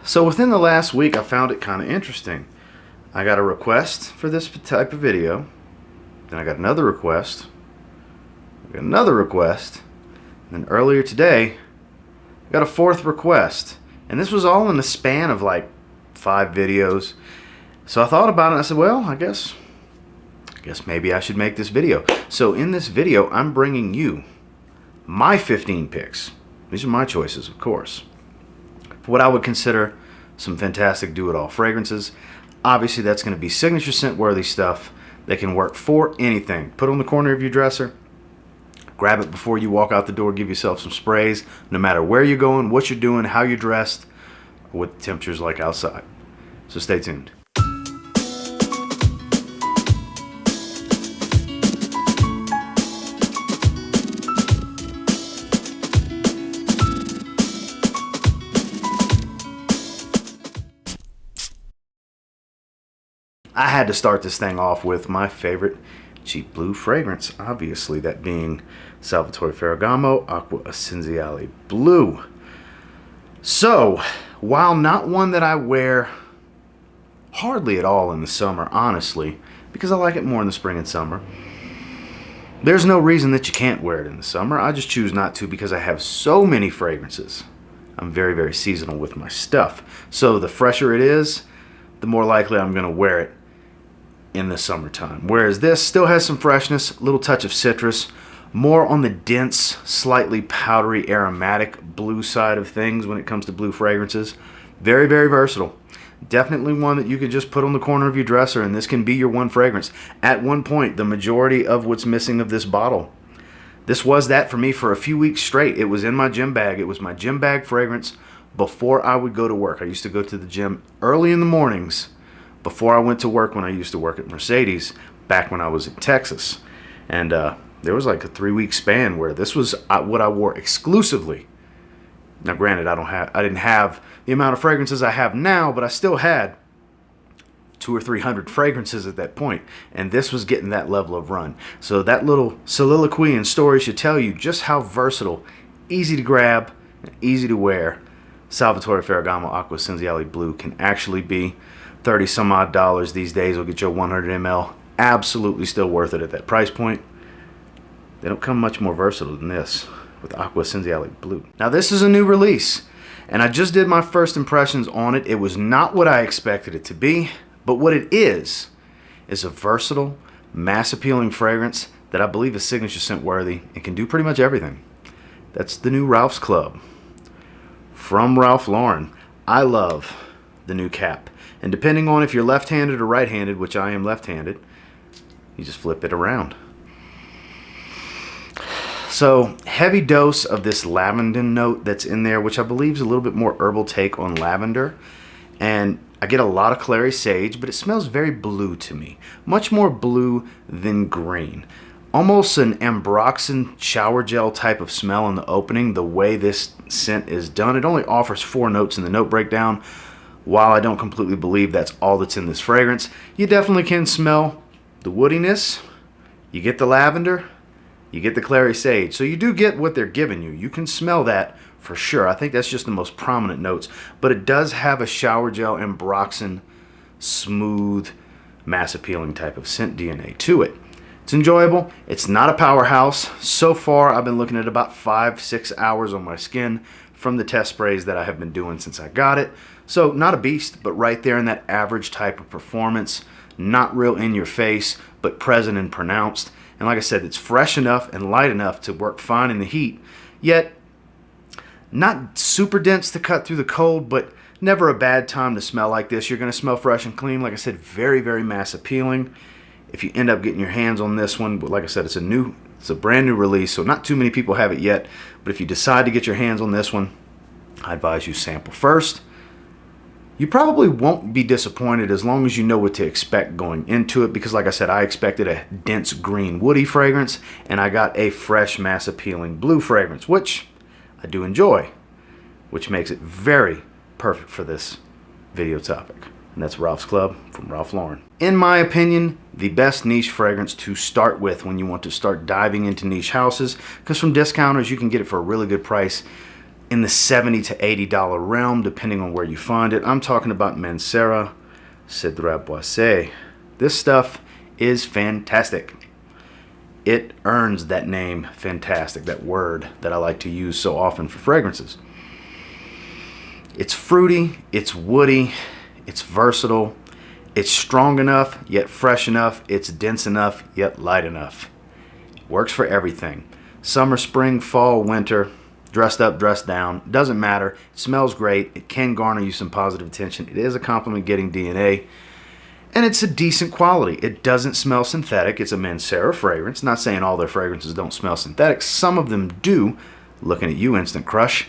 So within the last week, I found it kind of interesting. I got a request for this type of video. Then I got another request. I got another request. And then earlier today, I got a fourth request. And this was all in the span of like 5 videos. So I thought about it and I said, well, I guess maybe I should make this video. So in this video, I'm bringing you my 15 picks. These are my choices, of course, for what I would consider some fantastic do-it-all fragrances. Obviously, that's going to be signature scent-worthy stuff that can work for anything. Put it on the corner of your dresser. Grab it before you walk out the door. Give yourself some sprays, no matter where you're going, what you're doing, how you're dressed, or what the temperature's like outside. So stay tuned. I had to start this thing off with my favorite cheap blue fragrance, obviously, that being Salvatore Ferragamo Acqua Essenziale Blue. So, while not one that I wear hardly at all in the summer, honestly, because I like it more in the spring and summer, there's no reason that you can't wear it in the summer. I just choose not to because I have so many fragrances. I'm very, very seasonal with my stuff. So the fresher it is, the more likely I'm going to wear it in the summertime. Whereas this still has some freshness, a little touch of citrus, more on the dense, slightly powdery, aromatic blue side of things when it comes to blue fragrances. Very, very versatile. Definitely one that you could just put on the corner of your dresser and this can be your one fragrance. At one point, the majority of what's missing of this bottle, this was that for me for a few weeks straight. It was in my gym bag. It was my gym bag fragrance before I would go to work. I used to go to the gym early in the mornings before I went to work when I used to work at Mercedes back when I was in Texas. And there was like a 3-week span where this was what I wore exclusively. Now granted, I didn't have the amount of fragrances I have now, but I still had 200 or 300 fragrances at that point, and this was getting that level of run. So that little soliloquy and story should tell you just how versatile, easy to grab, and easy to wear Salvatore Ferragamo Acqua Essenziale Blue can actually be. 30 some odd dollars these days will get you a 100 ml. Absolutely still worth it at that price point. They don't come much more versatile than this with Acqua Essenziale Blue. Now this is a new release and I just did my first impressions on it. It was not what I expected it to be, but what it is a versatile, mass appealing fragrance that I believe is signature scent worthy and can do pretty much everything. That's the new Ralph's Club from Ralph Lauren. I love the new cap. And depending on if you're left-handed or right-handed, which I am left-handed, you just flip it around. So, heavy dose of this lavender note that's in there, which I believe is a little bit more herbal take on lavender. And I get a lot of clary sage, but it smells very blue to me. Much more blue than green. Almost an ambroxan shower gel type of smell in the opening, the way this scent is done. It only offers 4 notes in the note breakdown. While I don't completely believe that's all that's in this fragrance, you definitely can smell the woodiness, you get the lavender, you get the clary sage. So you do get what they're giving you. You can smell that for sure. I think that's just the most prominent notes. But it does have a shower gel, ambroxan, smooth, mass appealing type of scent DNA to it. It's enjoyable. It's not a powerhouse. So far, I've been looking at about 5-6 hours on my skin from the test sprays that I have been doing since I got it. So not a beast, but right there in that average type of performance. Not real in your face, but present and pronounced. And like I said, it's fresh enough and light enough to work fine in the heat, yet not super dense to cut through the cold, but never a bad time to smell like this. You're going to smell fresh and clean. Like I said, very, very mass appealing. If you end up getting your hands on this one, but like I said, it's a brand new release, so not too many people have it yet. But if you decide to get your hands on this one, I advise you sample first. You probably won't be disappointed as long as you know what to expect going into it, because like I said, I expected a dense green woody fragrance and I got a fresh mass appealing blue fragrance, which I do enjoy, which makes it very perfect for this video topic. And that's Ralph's Club from Ralph Lauren. In my opinion, the best niche fragrance to start with when you want to start diving into niche houses, because from discounters you can get it for a really good price in the $70 to $80 realm, depending on where you find it. I'm talking about MANCERA CEDRAT BOISE. This stuff is fantastic. It earns that name, fantastic, that word that I like to use so often for fragrances. It's fruity, it's woody, it's versatile, it's strong enough, yet fresh enough, it's dense enough, yet light enough. It works for everything. Summer, spring, fall, winter, dressed up, dressed down, doesn't matter. It smells great, it can garner you some positive attention. It is a compliment getting DNA, and it's a decent quality. It doesn't smell synthetic. It's a MANCERA fragrance. Not saying all their fragrances don't smell synthetic. Some of them do. Looking at you, Instant Crush.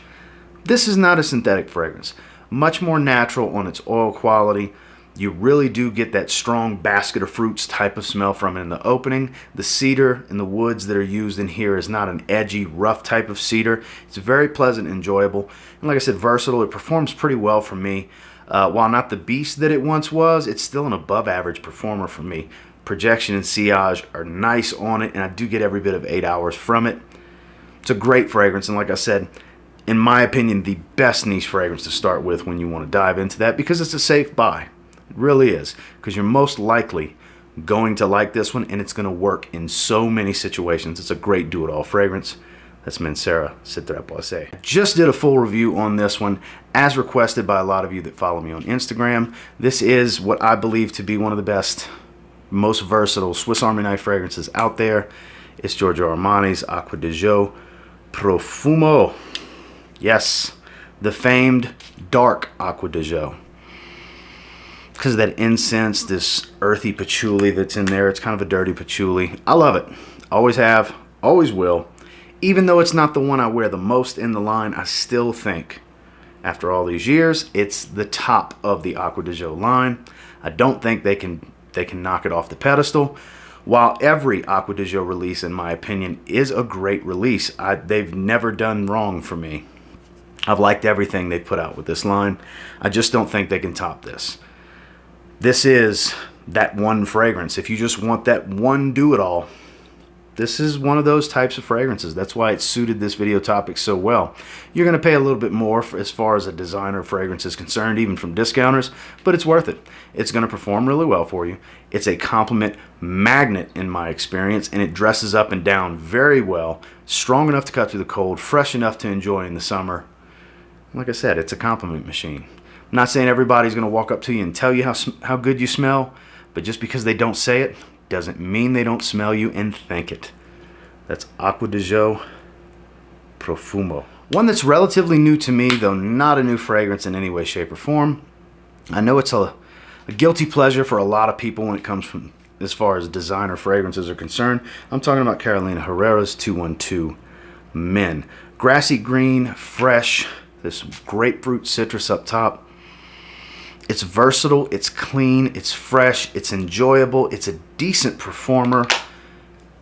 This is not a synthetic fragrance. Much more natural on its oil quality. You really do get that strong basket of fruits type of smell from it in the opening. The cedar and the woods that are used in here is not an edgy, rough type of cedar. It's very pleasant and enjoyable. And like I said, versatile. It performs pretty well for me. While not the beast that it once was, it's still an above average performer for me. Projection and sillage are nice on it, and I do get every bit of 8 hours from it. It's a great fragrance, and like I said, in my opinion, the best niche fragrance to start with when you want to dive into that, because it's a safe buy. It really is, because you're most likely going to like this one, and it's going to work in so many situations. It's a great do-it-all fragrance. That's MANCERA CEDRAT BOISE. Just did a full review on this one, as requested by a lot of you that follow me on Instagram. This is what I believe to be one of the best, most versatile Swiss Army knife fragrances out there. It's Giorgio Armani's ACQUA de Jo PROFUMO. Yes, the famed dark ACQUA de Jo. Because of that incense, this earthy patchouli that's in there. It's kind of a dirty patchouli. I love it. Always have, always will. Even though it's not the one I wear the most in the line, I still think, after all these years, it's the top of the ACQUA de Jo line. I don't think they can knock it off the pedestal. While every ACQUA de Jo release, in my opinion, is a great release, they've never done wrong for me. I've liked everything they've put out with this line. I just don't think they can top this. This is that one fragrance. If you just want that one do-it-all, this is one of those types of fragrances. That's why it suited this video topic so well. You're going to pay a little bit more as far as a designer fragrance is concerned, even from discounters, but it's worth it. It's going to perform really well for you. It's a compliment magnet in my experience, and it dresses up and down very well. Strong enough to cut through the cold, fresh enough to enjoy in the summer. Like I said, it's a compliment machine. I'm not saying everybody's going to walk up to you and tell you how good you smell, but just because they don't say it doesn't mean they don't smell you and think it. That's ACQUA de Jo PROFUMO. One that's relatively new to me, though not a new fragrance in any way, shape, or form. I know it's a guilty pleasure for a lot of people when it comes from as far as designer fragrances are concerned. I'm talking about Carolina Herrera's 212 Men. Grassy green, fresh, this grapefruit citrus up top. It's versatile, it's clean, it's fresh, it's enjoyable, it's a decent performer.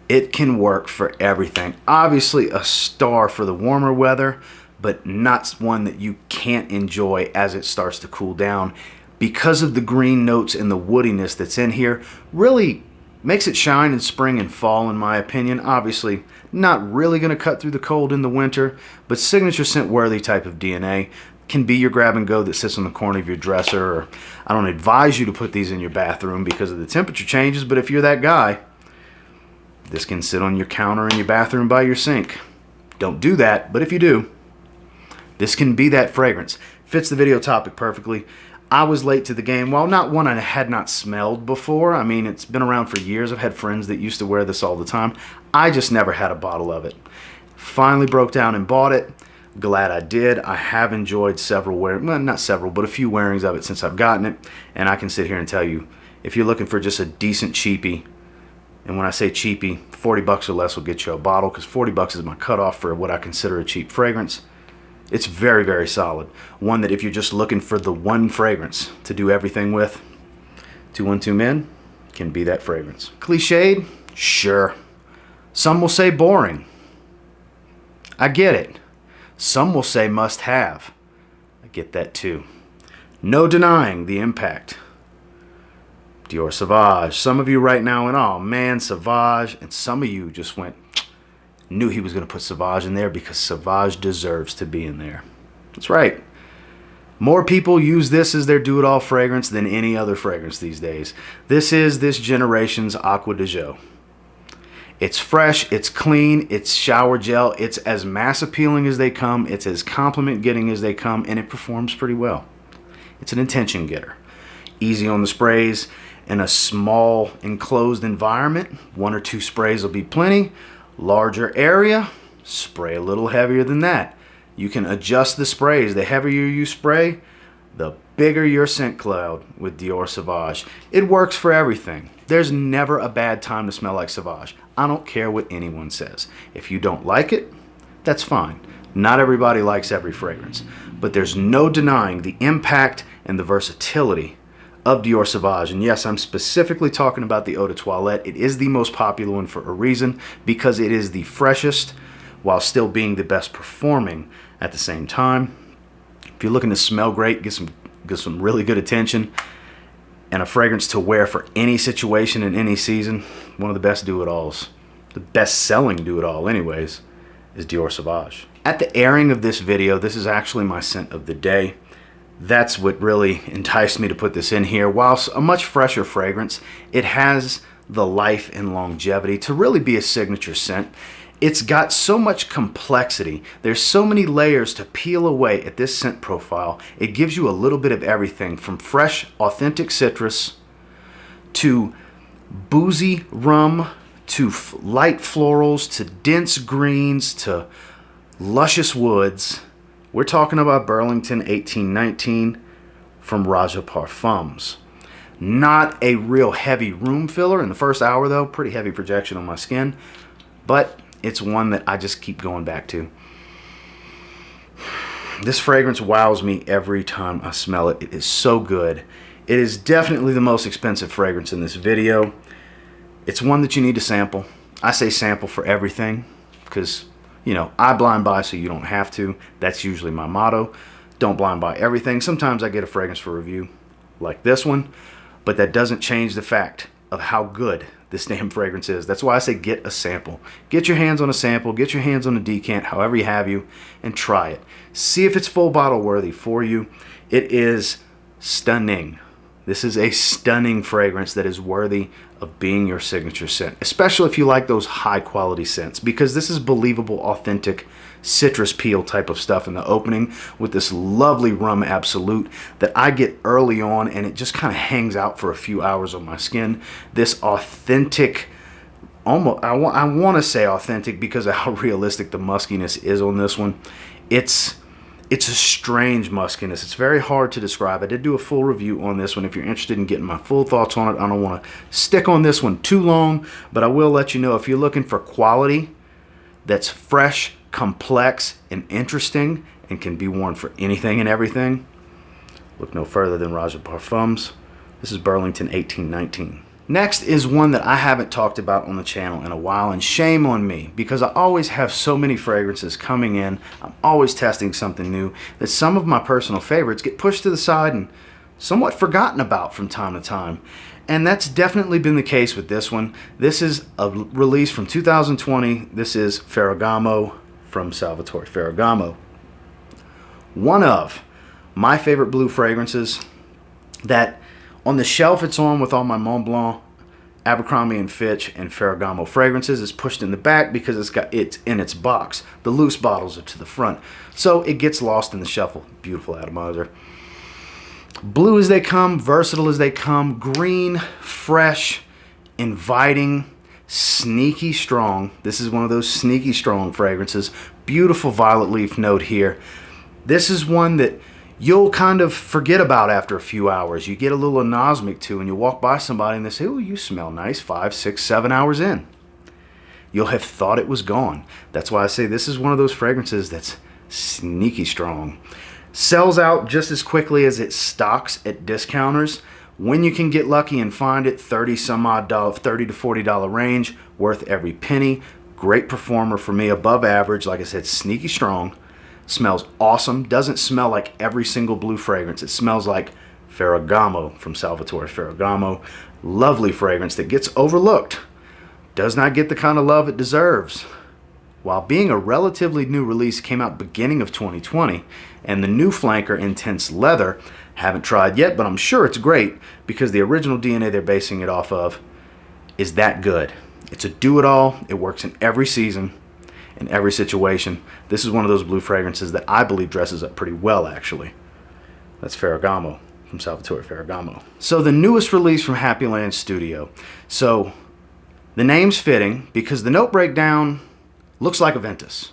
It can work for everything. Obviously a star for the warmer weather, but not one that you can't enjoy as it starts to cool down. Because of the green notes and the woodiness that's in here, really makes it shine in spring and fall, in my opinion. Obviously not really going to cut through the cold in the winter, but signature scent worthy type of DNA. Can be your grab and go that sits on the corner of your dresser. Or I don't advise you to put these in your bathroom because of the temperature changes, but if you're that guy, this can sit on your counter in your bathroom by your sink. Don't do that, but if you do, this can be that fragrance. Fits the video topic perfectly. I was late to the game. While not one I had not smelled before, I mean, it's been around for years. I've had friends that used to wear this all the time. I just never had a bottle of it. Finally broke down and bought it. Glad I did. I have enjoyed several well, not several, but a few wearings of it since I've gotten it. And I can sit here and tell you, if you're looking for just a decent cheapie, and when I say cheapie, 40 bucks or less will get you a bottle, because 40 bucks is my cutoff for what I consider a cheap fragrance. It's very, very solid. One that if you're just looking for the one fragrance to do everything with, 212 Men can be that fragrance. Cliched? Sure. Some will say boring. I get it. Some will say must have. I get that too. No denying the impact. Dior Sauvage. Some of you right now went, oh man, Sauvage. And some of you just went, knew he was going to put Sauvage in there because Sauvage deserves to be in there. That's right. More people use this as their do-it-all fragrance than any other fragrance these days. This is this generation's Acqua di Gio. It's fresh, it's clean, it's shower gel, it's as mass appealing as they come, it's as compliment getting as they come, and it performs pretty well. It's an intention getter. Easy on the sprays. In a small enclosed environment, 1 or 2 sprays will be plenty. Larger area, spray a little heavier than that. You can adjust the sprays. The heavier you spray, the bigger your scent cloud with Dior Sauvage. It works for everything. There's never a bad time to smell like Sauvage. I don't care what anyone says. If you don't like it, that's fine. Not everybody likes every fragrance. But there's no denying the impact and the versatility of Dior Sauvage. And yes, I'm specifically talking about the Eau de Toilette. It is the most popular one for a reason, because it is the freshest while still being the best performing at the same time. If you're looking to smell great, get some really good attention, and a fragrance to wear for any situation in any season, one of the best do-it-alls, the best selling do-it-all anyways, is Dior Sauvage. At the airing of this video, this is actually my scent of the day. That's what really enticed me to put this in here. Whilst a much fresher fragrance, it has the life and longevity to really be a signature scent. It's got so much complexity. There's so many layers to peel away at this scent profile. It gives you a little bit of everything from fresh, authentic citrus to boozy rum to light florals to dense greens to luscious woods. We're talking about Burlington 1819 from ROJA Parfums. Not a real heavy room filler in the first hour though, pretty heavy projection on my skin, but it's one that I just keep going back to. This fragrance wows me every time I smell it. It is so good. It is definitely the most expensive fragrance in this video. It's one that you need to sample. I say sample for everything because, you know, I blind buy so you don't have to. That's usually my motto. Don't blind buy everything. Sometimes I get a fragrance for review like this one, but that doesn't change the fact of how good this damn fragrance is. That's why I say get a sample. Get your hands on a sample, get your hands on a decant, however you have you, and try it. See if it's full bottle worthy for you. It is stunning. This is a stunning fragrance that is worthy of being your signature scent, especially if you like those high quality scents, because this is believable, authentic citrus peel type of stuff in the opening with this lovely rum absolute that I get early on, and it just kind of hangs out for a few hours on my skin. This authentic, almost I want to say authentic because of how realistic the muskiness is on this one. It's a strange muskiness. It's very hard to describe. I did do a full review on this one. If you're interested in getting my full thoughts on it, I don't want to stick on this one too long, but I will let you know if you're looking for quality that's fresh, complex, and interesting, and can be worn for anything and everything, look no further than ROJA Parfums. This is Burlington 1819. Next is one that I haven't talked about on the channel in a while, and shame on me, because I always have so many fragrances coming in. I'm always testing something new that some of my personal favorites get pushed to the side and somewhat forgotten about from time to time. And that's definitely been the case with this one. This is a release from 2020. This is FERRAGAMO from Salvatore Ferragamo. One of my favorite blue fragrances that on the shelf it's on with all my Mont Blanc, Abercrombie & Fitch, and Ferragamo fragrances. Is pushed in the back because it's in its box. The loose bottles are to the front, so it gets lost in the shuffle. Beautiful atomizer. Blue as they come, versatile as they come, green, fresh, inviting, sneaky strong. This is one of those sneaky strong fragrances. Beautiful violet leaf note here. This is one that you'll kind of forget about after a few hours. You get a little anosmic to, and you walk by somebody and they say, "Oh, you smell nice," 5, 6, 7 hours in. You'll have thought it was gone. That's why I say this is one of those fragrances that's sneaky strong. Sells out just as quickly as it stocks at discounters. When you can get lucky and find it, $30 to $40 range, worth every penny. Great performer for me, above average. Like I said, sneaky strong. Smells awesome. Doesn't smell like every single blue fragrance. It smells like Ferragamo from Salvatore Ferragamo. Lovely fragrance that gets overlooked. Does not get the kind of love it deserves. while being a relatively new release, came out beginning of 2020, and the new flanker, Intense Leather, haven't tried yet, but I'm sure it's great because the original DNA they're basing it off of is that good. It's a do-it-all. It works in every season, in every situation. This is one of those blue fragrances that I believe dresses up pretty well, actually. That's Ferragamo from Salvatore Ferragamo. So the newest release from Happy Land Studio. So the name's fitting because the note breakdown looks like a Ventus.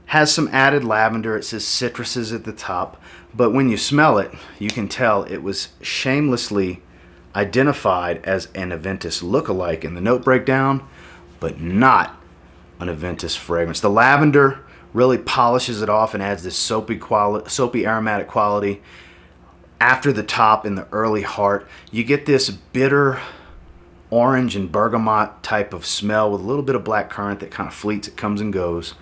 Has some added lavender. It says citruses at the top. But when you smell it, you can tell it was shamelessly identified as an Aventus lookalike in the note breakdown, but not an Aventus fragrance. The lavender really polishes it off and adds this soapy aromatic quality. After the top in the early heart, you get this bitter orange and bergamot type of smell with a little bit of black currant that kind of fleets. It comes and goes.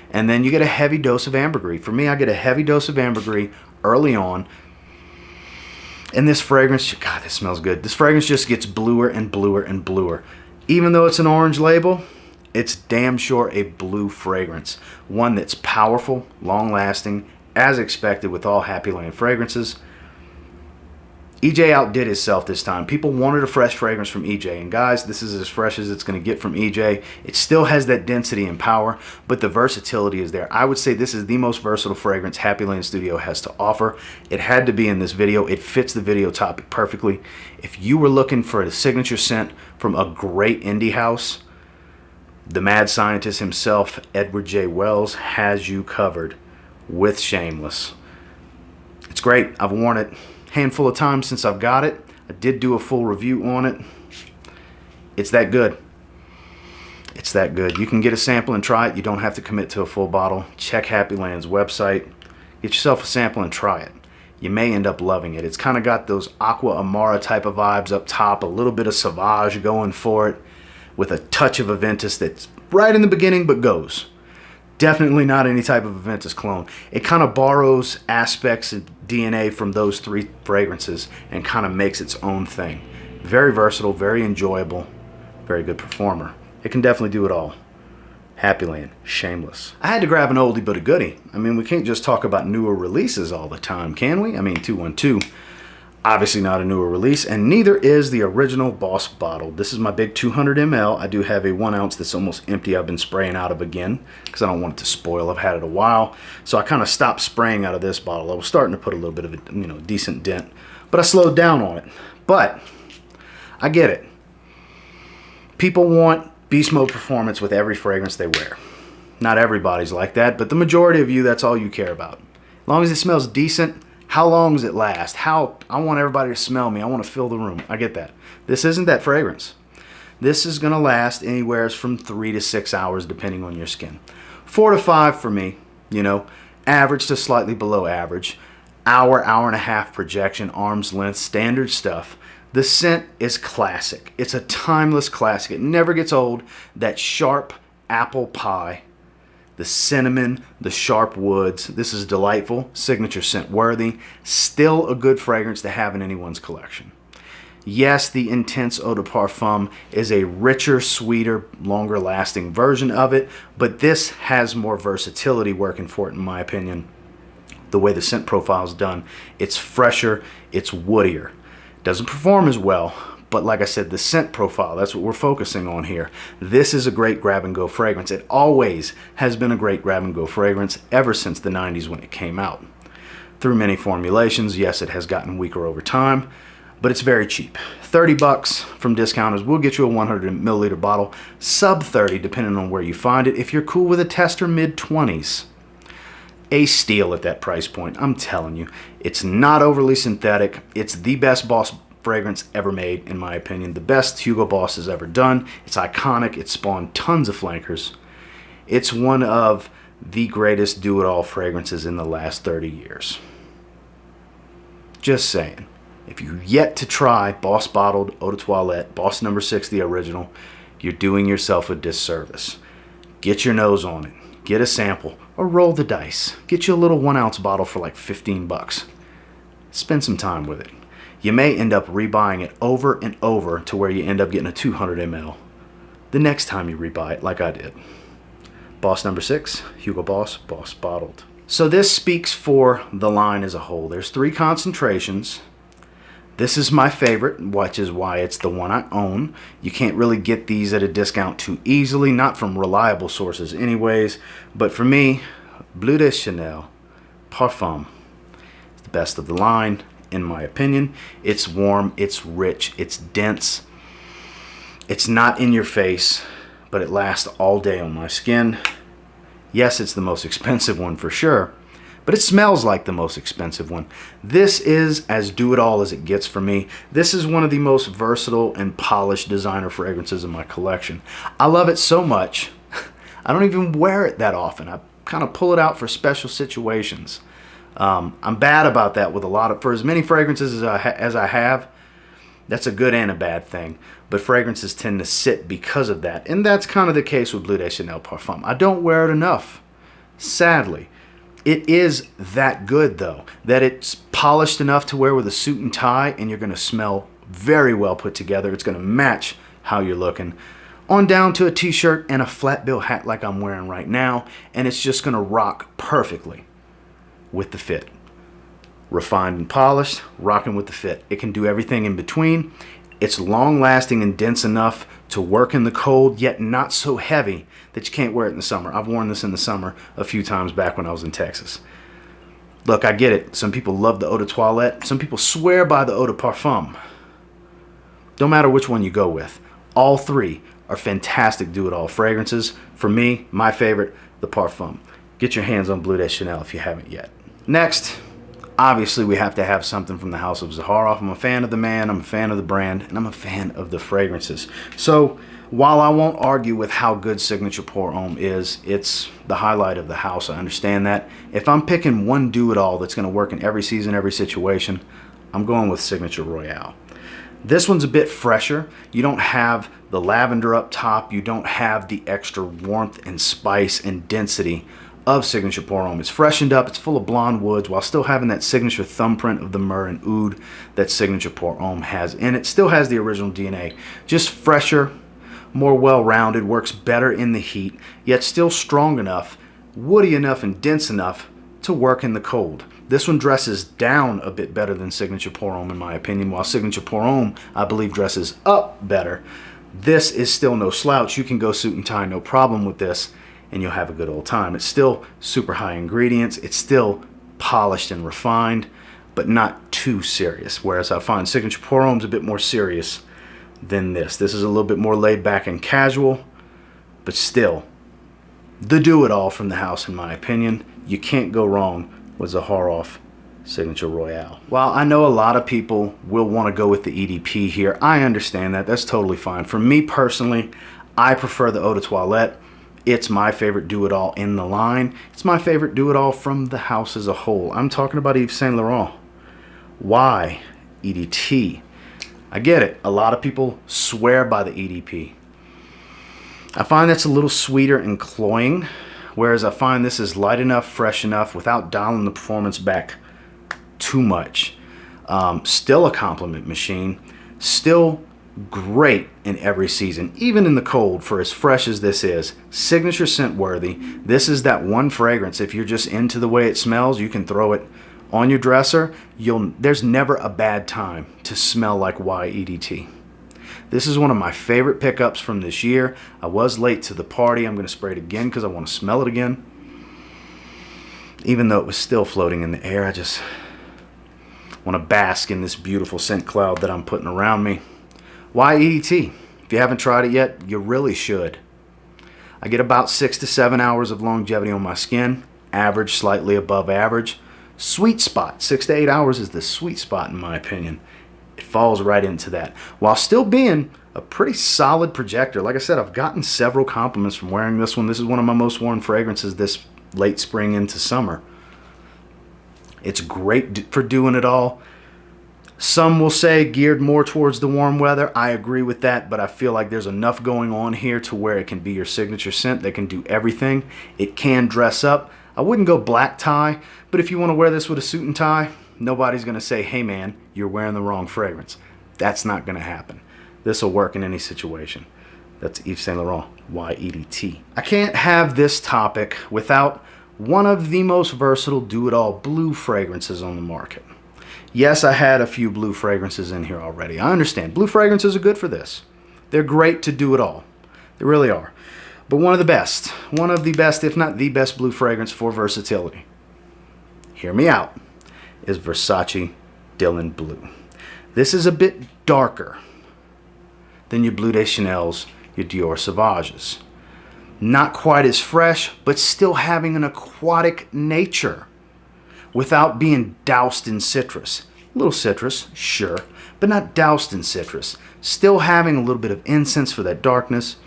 And then you get a heavy dose of ambergris. For me, I get a heavy dose of ambergris early on. And this fragrance, God, this smells good. This fragrance just gets bluer and bluer and bluer. Even though it's an orange label, it's damn sure a blue fragrance. One that's powerful, long-lasting, as expected with all Happy Land fragrances. EJ outdid himself this time. People wanted a fresh fragrance from EJ, and guys, this is as fresh as it's going to get from EJ. It still has that density and power, but the versatility is there. I would say this is the most versatile fragrance Happy Land Studio has to offer. It had to be in this video. It fits the video topic perfectly. If you were looking for a signature scent from a great indie house, the mad scientist himself, Edward J. Wells, has you covered with Shameless. It's great. I've worn it handful of times since I've got it. I did do a full review on it. It's that good. It's that good. You can get a sample and try it. You don't have to commit to a full bottle. Check Happy Land's website. Get yourself a sample and try it. You may end up loving it. It's kind of got those Aqua Amara type of vibes up top. A little bit of Sauvage going for it with a touch of Aventus that's right in the beginning but goes. Definitely not any type of Aventus clone. It kind of borrows aspects of DNA from those three fragrances and kind of makes its own thing. Very versatile, very enjoyable, very good performer. It can definitely do it all. Happy Land, Shameless. I had to grab an oldie but a goodie. I mean, we can't just talk about newer releases all the time, can we? I mean, 212. Obviously not a newer release, and neither is the original Boss bottle. This is my big 200 ml. I do have a 1 ounce that's almost empty. I've been spraying out of again because I don't want it to spoil. I've had it a while, so I kind of stopped spraying out of this bottle. I was starting to put a little bit of a decent dent, but I slowed down on it. But I get it. People want beast mode performance with every fragrance they wear. Not everybody's like that, but the majority of you, that's all you care about. As long as it smells decent. How long does it last? I want everybody to smell me. I want to fill the room. I get that. This isn't that fragrance. This is going to last anywhere from 3 to 6 hours depending on your skin. 4 to 5 for me, average to slightly below average. Hour and a half projection, arm's length, standard stuff. The scent is classic. It's a timeless classic. It never gets old. That sharp apple pie. The cinnamon, the sharp woods. This is delightful, signature scent worthy. Still a good fragrance to have in anyone's collection. Yes, the Intense Eau de Parfum is a richer, sweeter, longer lasting version of it, but this has more versatility working for it in my opinion. The way the scent profile is done, it's fresher, it's woodier. Doesn't perform as well, but like I said, the scent profile, that's what we're focusing on here. This is a great grab-and-go fragrance. It always has been a great grab-and-go fragrance ever since the 90s when it came out. Through many formulations, yes, it has gotten weaker over time, but it's very cheap. 30 bucks from discounters will get you a 100 milliliter bottle, sub 30 depending on where you find it. If you're cool with a tester, mid-20s. A steal at that price point, I'm telling you. It's not overly synthetic. It's the best Boss fragrance ever made, in my opinion. The best Hugo Boss has ever done. It's iconic. It spawned tons of flankers. It's one of the greatest do-it-all fragrances in the last 30 years. Just saying. If you've yet to try Boss Bottled Eau de Toilette, Boss number 6, the original, you're doing yourself a disservice. Get your nose on it. Get a sample. Or roll the dice. Get you a little 1 ounce bottle for like 15 bucks. Spend some time with it. You may end up rebuying it over and over to where you end up getting a 200 ml the next time you rebuy it, like I did. Boss number 6, Hugo Boss, Boss Bottled. So this speaks for the line as a whole. There's 3 concentrations. This is my favorite, which is why it's the one I own. You can't really get these at a discount too easily, not from reliable sources anyways. But for me, Bleu de Chanel Parfum is the best of the line, in my opinion. It's warm, it's rich, it's dense. It's not in your face, but it lasts all day on my skin. Yes, it's the most expensive one for sure, but it smells like the most expensive one. This is as do-it-all as it gets for me. This is one of the most versatile and polished designer fragrances in my collection. I love it so much, I don't even wear it that often. I kind of pull it out for special situations. I'm bad about that with a lot of, for as many fragrances as I have, that's a good and a bad thing. But fragrances tend to sit because of that. And that's kind of the case with Bleu de Chanel Parfum. I don't wear it enough, sadly. It is that good though, that it's polished enough to wear with a suit and tie and you're going to smell very well put together. It's going to match how you're looking. On down to a t-shirt and a flat bill hat like I'm wearing right now. And it's just going to rock perfectly with the fit. Refined and polished, rocking with the fit. It can do everything in between. It's long lasting and dense enough to work in the cold, yet not so heavy that you can't wear it in the summer. I've worn this in the summer a few times back when I was in Texas. Look, I get it. Some people love the eau de toilette. Some people swear by the eau de parfum. Don't matter which one you go with. All 3 are fantastic do-it-all fragrances. For me, my favorite, the Parfum. Get your hands on Bleu de Chanel if you haven't yet. Next, obviously we have to have something from the house of Zaharoff. I'm a fan of the man, I'm a fan of the brand, and I'm a fan of the fragrances. So while I won't argue with how good Signature Pour Homme is, it's the highlight of the house, I understand that. If I'm picking one do-it-all that's going to work in every season, every situation, I'm going with Signature Royale. This one's a bit fresher. You don't have the lavender up top, you don't have the extra warmth and spice and density of Signature Pour Homme. It's freshened up, it's full of blonde woods while still having that signature thumbprint of the myrrh and oud that Signature Pour Homme has in it. Still has the original DNA, just fresher, more well-rounded, works better in the heat, yet still strong enough, woody enough and dense enough to work in the cold. This one dresses down a bit better than Signature Pour Homme in my opinion, while Signature Pour Homme I believe dresses up better. This is still no slouch. You can go suit and tie, no problem with this, and you'll have a good old time. It's still super high ingredients. It's still polished and refined, but not too serious. Whereas I find Signature Pour Homme's a bit more serious than this. This is a little bit more laid back and casual, but still the do-it-all from the house in my opinion. You can't go wrong with Zaharoff Signature Royale. While I know a lot of people will want to go with the EDP here, I understand that. That's totally fine. For me personally, I prefer the eau de toilette. It's my favorite do-it-all in the line. It's my favorite do-it-all from the house as a whole. I'm talking about Yves Saint Laurent. Why EDT? I get it. A lot of people swear by the EDP. I find that's a little sweeter and cloying, whereas I find this is light enough, fresh enough, without dialing the performance back too much. Still a compliment machine. Still great in every season, even in the cold, for as fresh as this is. Signature scent worthy. This is that one fragrance, if you're just into the way it smells, you can throw it on your dresser. There's never a bad time to smell like YEDT. This is one of my favorite pickups from this year. I was late to the party. I'm going to spray it again because I want to smell it again. Even though it was still floating in the air, I just want to bask in this beautiful scent cloud that I'm putting around me. YEDT. If you haven't tried it yet, you really should. I get about 6 to 7 hours of longevity on my skin. Average, slightly above average. Sweet spot. 6 to 8 hours is the sweet spot in my opinion. It falls right into that, while still being a pretty solid projector. Like I said, I've gotten several compliments from wearing this one. This is one of my most worn fragrances this late spring into summer. It's great for doing it all. Some will say geared more towards the warm weather. I agree with that, but I feel like there's enough going on here to where it can be your signature scent that can do everything. It can dress up. I wouldn't go black tie, but if you want to wear this with a suit and tie, nobody's going to say, hey man, you're wearing the wrong fragrance. That's not going to happen. This will work in any situation. That's Yves Saint Laurent, YEDT. I can't have this topic without one of the most versatile do-it-all blue fragrances on the market. Yes, I had a few blue fragrances in here already. I understand. Blue fragrances are good for this. They're great to do it all. They really are. But one of the best, if not the best blue fragrance for versatility, hear me out, is Versace Dylan Blue. This is a bit darker than your Bleu de Chanel's, your Dior Sauvages. Not quite as fresh, but still having an aquatic nature without being doused in citrus. A little citrus, sure, but not doused in citrus. Still having a little bit of incense for that darkness.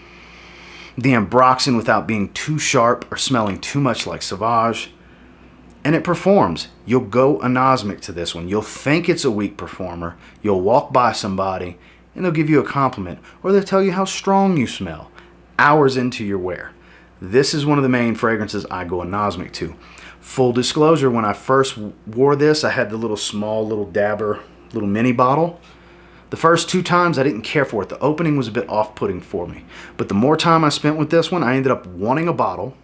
The ambroxan without being too sharp or smelling too much like Sauvage. And it performs. You'll go anosmic to this one. You'll think it's a weak performer. You'll walk by somebody and they'll give you a compliment, or they'll tell you how strong you smell hours into your wear. This is one of the main fragrances I go anosmic to. Full disclosure, when I first wore this, I had the little dabber, little mini bottle. The first 2 times I didn't care for it. The opening was a bit off-putting for me. But the more time I spent with this one, I ended up wanting a bottle.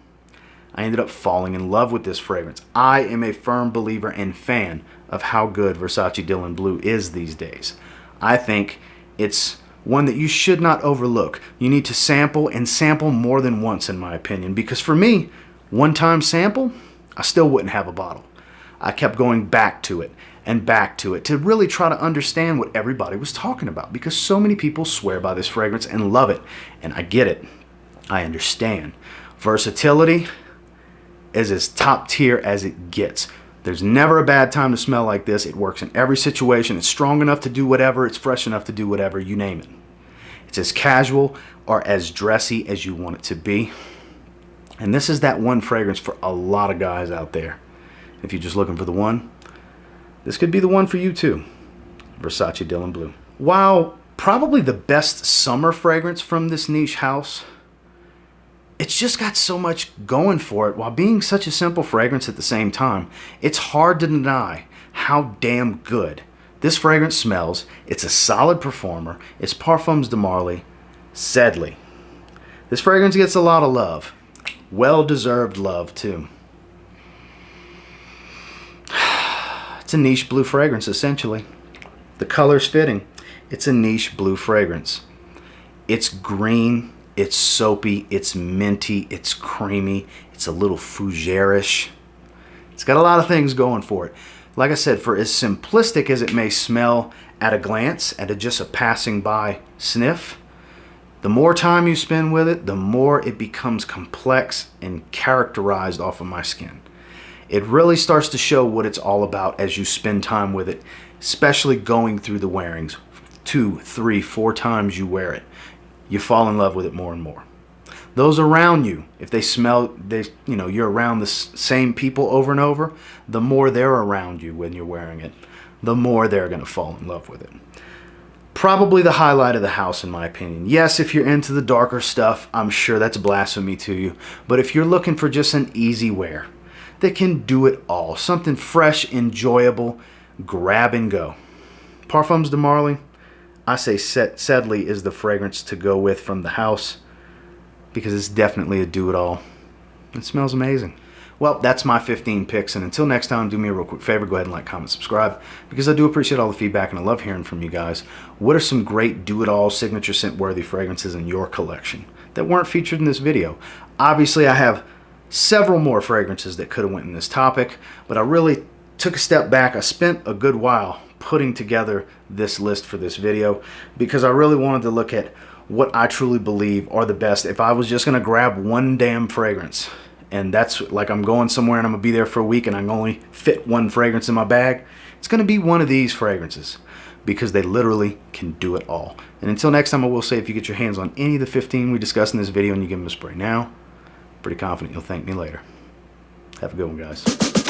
I ended up falling in love with this fragrance. I am a firm believer and fan of how good Versace Dylan Blue is these days. I think it's one that you should not overlook. You need to sample, and sample more than once, in my opinion. Because for me, one-time sample, I still wouldn't have a bottle. I kept going back to it and back to it to really try to understand what everybody was talking about, because so many people swear by this fragrance and love it. And I get it. I understand. Versatility is as top tier as it gets. There's never a bad time to smell like this. It works in every situation. It's strong enough to do whatever. It's fresh enough to do whatever. You name it. It's as casual or as dressy as you want it to be. And this is that one fragrance for a lot of guys out there. If you're just looking for the one, this could be the one for you too. Versace Dylan Blue. While probably the best summer fragrance from this niche house, it's just got so much going for it while being such a simple fragrance at the same time. It's hard to deny how damn good this fragrance smells. It's a solid performer. It's Parfums de Marly, SEDLEY. This fragrance gets a lot of love. Well-deserved love too. It's a niche blue fragrance essentially. The color's fitting. It's a niche blue fragrance. It's green. It's soapy, it's minty, it's creamy, it's a little fougere-ish. It's got a lot of things going for it. Like I said, for as simplistic as it may smell at a glance, at just a passing by sniff, the more time you spend with it, the more it becomes complex and characterized off of my skin. It really starts to show what it's all about as you spend time with it, especially going through the wearings. 2, 3, 4 times you wear it. You fall in love with it more and more. Those around you, if they smell, you're around the same people over and over, the more they're around you when you're wearing it, the more they're going to fall in love with it. Probably the highlight of the house, in my opinion. Yes, if you're into the darker stuff, I'm sure that's blasphemy to you. But if you're looking for just an easy wear that can do it all, something fresh, enjoyable, grab and go. Parfums de Marly, I say SEDLEY is the fragrance to go with from the house because it's definitely a do-it-all. It smells amazing. Well, that's my 15 picks, and until next time, do me a real quick favor. Go ahead and like, comment, subscribe, because I do appreciate all the feedback, and I love hearing from you guys. What are some great do-it-all, signature scent-worthy fragrances in your collection that weren't featured in this video? Obviously, I have several more fragrances that could have went in this topic, but I really took a step back. I spent a good while putting together this list for this video because I really wanted to look at what I truly believe are the best. If I was just going to grab one damn fragrance, and that's like I'm going somewhere and I'm going to be there for a week and I can only fit one fragrance in my bag, it's going to be one of these fragrances because they literally can do it all. And until next time, I will say, if you get your hands on any of the 15 we discussed in this video and you give them a spray now, pretty confident you'll thank me later. Have a good one, guys.